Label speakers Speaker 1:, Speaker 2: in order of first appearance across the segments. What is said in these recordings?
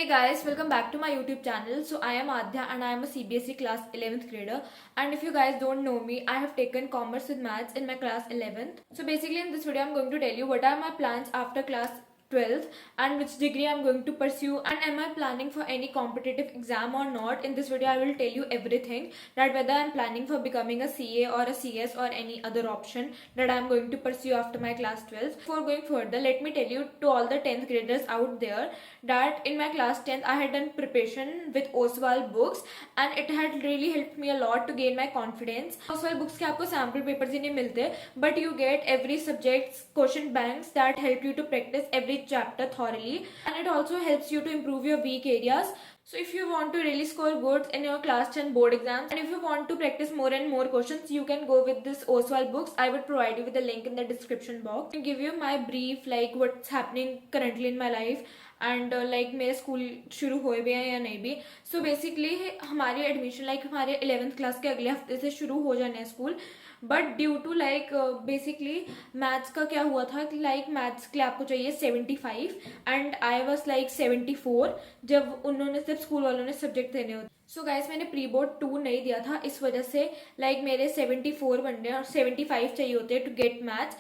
Speaker 1: Hey guys, welcome back to my YouTube channel. So I am Adhya and I am a CBSE class 11th grader. And if you guys don't know me, I have taken commerce with maths in my class 11th. So basically in this video I'm going to tell you what are my plans after class 12th and which degree I'm going to pursue and am I planning for any competitive exam or not. In this video I will tell you everything, that whether I'm planning for becoming a CA or a CS or any other option that I'm going to pursue after my class 12th. Before going further, let me tell you to all the 10th graders out there that in my class 10th I had done preparation with Oswald books and it had really helped me a lot to gain my confidence. Oswald books के आपको sample papers ही नहीं मिलते, but you get every subject's question banks that help you to practice every chapter thoroughly, and it also helps you to improve your weak areas. So if you want to really score good in your class 10 board exams and if you want to practice more and more questions, you can go with this Oswald books. I would provide you with a link in the description box. I'll give you my brief like what's happening currently in my life and like मेरे school शुरू हुए भी हैं या नहीं भी. So basically हमारी admission like हमारे 11th क्लास के अगले हफ्ते से शुरू हो जाने हैं school, but due to like basically maths का क्या हुआ था कि लाइक मैथ्स के लिए आपको चाहिए 75 एंड आई वॉज लाइक 74 जब उन्होंने सिर्फ स्कूल वालों ने सब्जेक्ट देने होते. सो गाइस मैंने प्री बोर्ड 2 नहीं दिया था, इस वजह से लाइक मेरे 74 बन रहे हैं और 75 चाहिए होते हैं to get maths.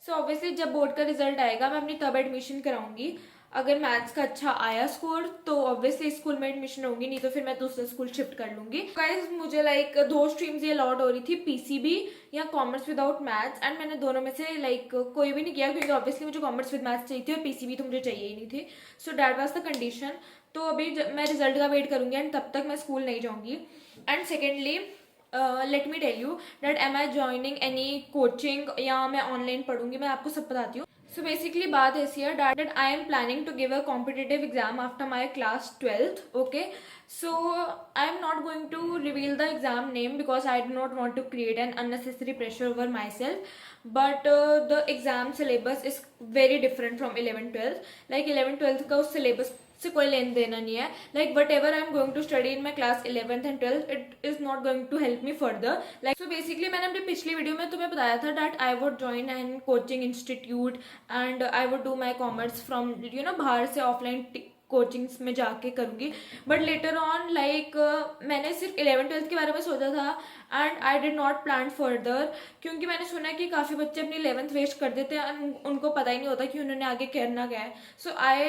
Speaker 1: So obviously जब बोर्ड का रिजल्ट आएगा मैं अपनी तब एडमिशन कराऊंगी. अगर मैथ्स का अच्छा आया स्कोर तो ऑब्वियसली स्कूल में एडमिशन होगी, नहीं तो फिर मैं दूसरे स्कूल शिफ्ट कर लूंगी. गाइस मुझे लाइक 2 स्ट्रीम्स ये अलॉट हो रही थी, पीसीबी या कॉमर्स विदाउट मैथ्स, एंड मैंने दोनों में से लाइक कोई भी नहीं किया क्योंकि ऑब्वियसली मुझे कॉमर्स विद मैथ्स चाहिए थी और पीसीबी तो मुझे चाहिए ही नहीं थी. So that was the condition. तो अभी मैं रिजल्ट का वेट करूंगी एंड तब तक मैं स्कूल नहीं जाऊंगी. And secondly let me tell you that am I joining any coaching या मैं ऑनलाइन पढ़ूंगी, मैं आपको सब बताती हूँ. So basically बात ऐसी है that I am planning to give a competitive exam after my class 12th. Okay, so I am not going to reveal the exam name because I do not want to create an unnecessary pressure over myself. But the exam syllabus is very different from 11th-12th. Like 11th-12th का उस syllabus से कोई लेन देना नहीं है. Like whatever I am going to study in my class 11th and 12th, it is not going to help me further. Like so basically मैंने अपनी पिछली वीडियो में तुम्हें बताया था that I would join an coaching institute and I would do my commerce from बाहर से offline coachings में जाके करूँगी. बट लेटर ऑन लाइक मैंने सिर्फ 11th-12th के बारे में सोचा था and I did not plan further, क्योंकि मैंने सुना है कि काफ़ी बच्चे अपनी 11th वेस्ट कर देते हैं और उनको पता ही नहीं होता कि उन्होंने आगे करना क्या है. सो आई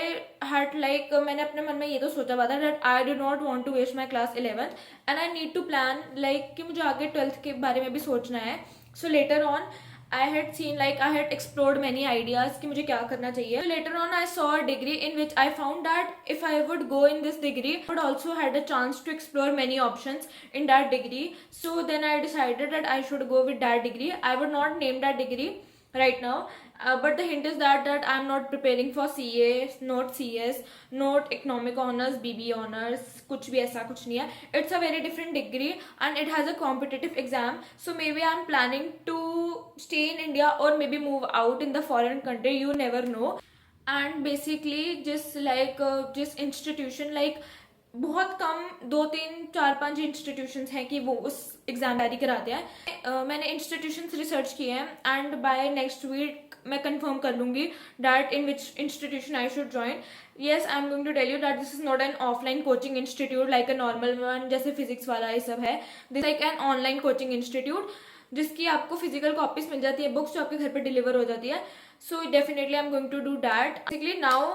Speaker 1: हैड लाइक मैंने अपने मन में ये तो सोचा हुआ था that I do not want to waste my class 11th and I need to plan like कि मुझे आगे 12th के बारे में भी सोचना है. So later on I had seen like I had explored many ideas कि मुझे क्या करना चाहिए. So later on I saw a degree in which I found that if I would go in this degree I would also had a chance to explore many options in that degree. So then I decided that I should go with that degree. I would not name that degree right now, but the hint is that I'm not preparing for CA, not CS, not economic honors, BB honors, कुछ भी ऐसा कुछ नहीं है. It's a very different degree and it has a competitive exam. So maybe I'm planning to stay in India or maybe move out in the foreign country. You never know. And basically just like just institution like बहुत कम 2-3-4-5 institutions हैं कि वो उस exam तैयारी कराते हैं. मैंने institutions research किए हैं एंड बाय नेक्स्ट वीक मैं कंफर्म कर लूँगी that in which institution I should join. Yes I am going to tell you that this is not an offline coaching institute like a normal one जैसे physics वाला ये सब है. This like an online coaching institute जिसकी आपको physical copies मिल जाती है, books जो आपके घर पे डिलीवर हो जाती है. So definitely I am going to do that. Basically now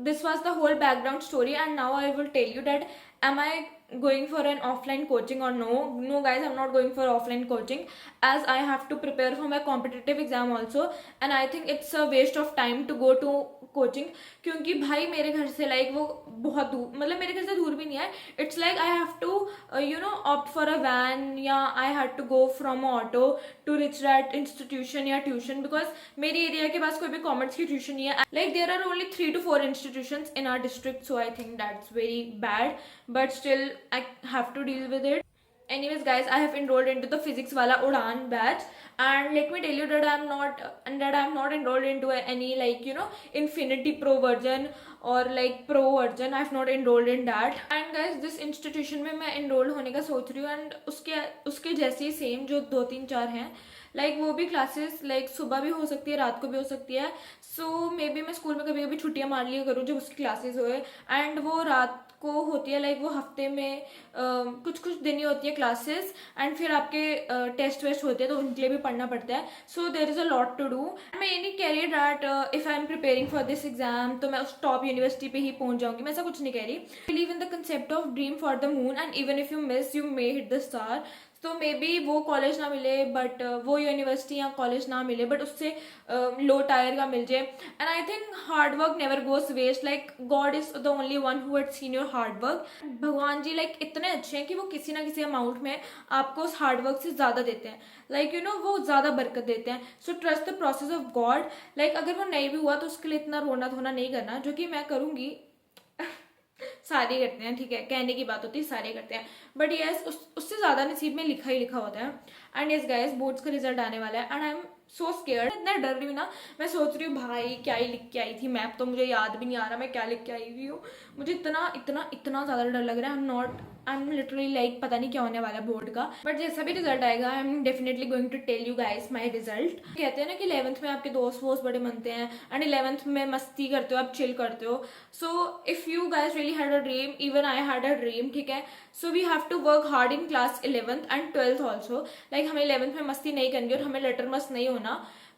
Speaker 1: this was the whole background story and now I will tell you that am I going for an offline coaching or no guys, I'm not going for offline coaching as I have to prepare for my competitive exam also and I think it's a waste of time to go to coaching क्योंकि भाई मेरे घर से like वो बहुत दूर, मतलब मेरे घर से दूर भी नहीं है. It's like I have to opt for a van या I had to go from auto to reach that institution या ट्यूशन बिकॉज मेरी एरिया के पास कोई भी कॉमर्स की ट्यूशन नहीं है. Like there are only 3 to 4 institutions in our district, so I think that's very bad, but still I have to deal with it. Anyways guys, I have enrolled into the physics wala Udaan batch and let me tell you that I'm not enrolled into any like Infinity Pro version or like Pro version. I've not enrolled in that. And guys this institution में मैं enrolled होने का सोच रही हूँ and उसके जैसे ही same जो 2-3-4 हैं लाइक वो भी क्लासेस लाइक सुबह भी हो सकती है, रात को भी हो सकती है. सो मे बी मैं स्कूल में कभी कभी छुट्टियां मार लिया करूँ जब उसकी क्लासेस होए, एंड वो रात को होती है. लाइक वो हफ्ते में कुछ कुछ दिन ही होती है क्लासेस, एंड फिर आपके टेस्ट वेस्ट होते हैं तो उनके लिए भी पढ़ना पड़ता है. So there is a lot to do. मैं ये नहीं कह रही that if I am preparing for this exam तो मैं उस टॉप यूनिवर्सिटी पे ही पहुंच जाऊंगी, मैं ऐसा कुछ नहीं कह रही. Believe in the concept of dream for the moon, and even if you miss you may hit the star. तो मे बी वो कॉलेज ना मिले बट वो यूनिवर्सिटी या कॉलेज ना मिले बट उससे लो टायर का मिल जाए. And I think hard work never goes waste. Like God is the only one who had seen your hard work. भगवान जी लाइक इतने अच्छे हैं कि वो किसी ना किसी अमाउंट में आपको उस हार्ड वर्क से ज़्यादा देते हैं. लाइक यू नो वो ज़्यादा बरकत देते हैं. So trust the process of God. Like अगर वो नहीं भी हुआ तो उसके लिए इतना रोना धोना नहीं करना, जो कि मैं करूँगी. सारे करते हैं, ठीक है, कहने की बात होती है, सारे करते हैं. बट यस उससे ज़्यादा नसीब में लिखा ही लिखा होता है. एंड यस गाइस, बोर्ड्स का रिजल्ट आने वाला है and I am so scared. इतना डर रही हूँ ना, मैं सोच रही हूँ भाई क्या ही लिख के आई थी. मैप तो मुझे याद भी नहीं आ रहा मैं क्या लिख के आई हुई हूँ. मुझे इतना इतना इतना ज़्यादा डर लग रहा है. आई एम लिटरली लाइक पता नहीं क्या होने वाला है बोर्ड का. बट जैसा भी रिजल्ट आएगा I am definitely going to tell you guys my result. कहते हैं ना कि 11th में आपके दोस्त वोस्त बड़े बनते हैं एंड 11th में मस्ती करते हो, आप चिल करते हो. So if you guys really had a dream, even I had a dream, ठीक है. So we have to work hard in class 11th and 12th also. Like हमें 11th में मस्ती नहीं करनी और हमें लेटर मस्त नहीं होना,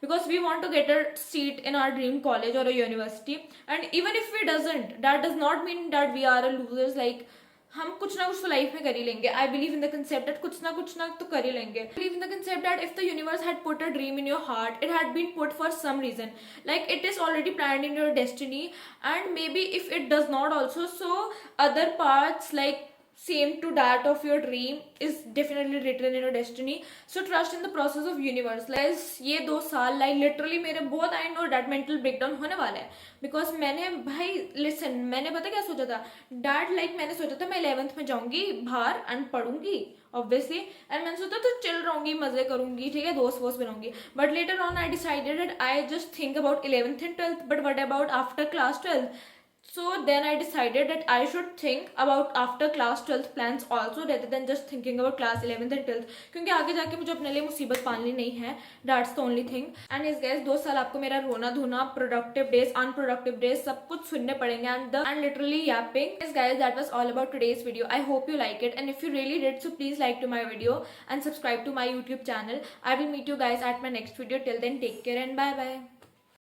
Speaker 1: because we want to get a seat in our dream college or a university. And even if we doesn't, that does not mean that we are a losers. Like हम कुछ ना कुछ तो लाइफ में कर ही लेंगे. I believe in the concept that कुछ ना तो कर ही लेंगे. I believe in the concept that if the universe had put a dream in your heart, it had been put for some reason. Like it is already planned in your destiny. And maybe if it does not also, so other parts like same to that of your dream is definitely written in your destiny. So trust in the process of universe. Like ये 2 साल like literally मेरे बहुत I know that mental breakdown होने वाला है. Because मैंने भाई listen, मैंने पता क्या सोचा था डैड. लाइक मैंने सोचा था मैं 11th में जाऊंगी बाहर एंड पढ़ूंगी ऑब्वियसली, एंड मैंने सोचा तो चिल रहूंगी, मजे करूंगी, ठीक है, दोस्त वोस्त बनाऊंगी. But later on I decided that I just think about 11th and 12th, but what about after class 12th. So then I decided that I should think about after class 12th plans also rather than just thinking about class 11th and 12th. क्योंकि आगे जाके मुझे अपने लिए मुसीबत पालनी नहीं है. That's the only thing. And yes guys, 2 साल आपको मेरा रोना धोना, productive days, unproductive days सब कुछ सुनने पड़ेंगे and literally yapping. Yes guys, that was all about today's video. I hope you like it, and if you really did, so please like to my video and subscribe to my YouTube channel. I will meet you guys at my next video. Till then, take care and bye bye.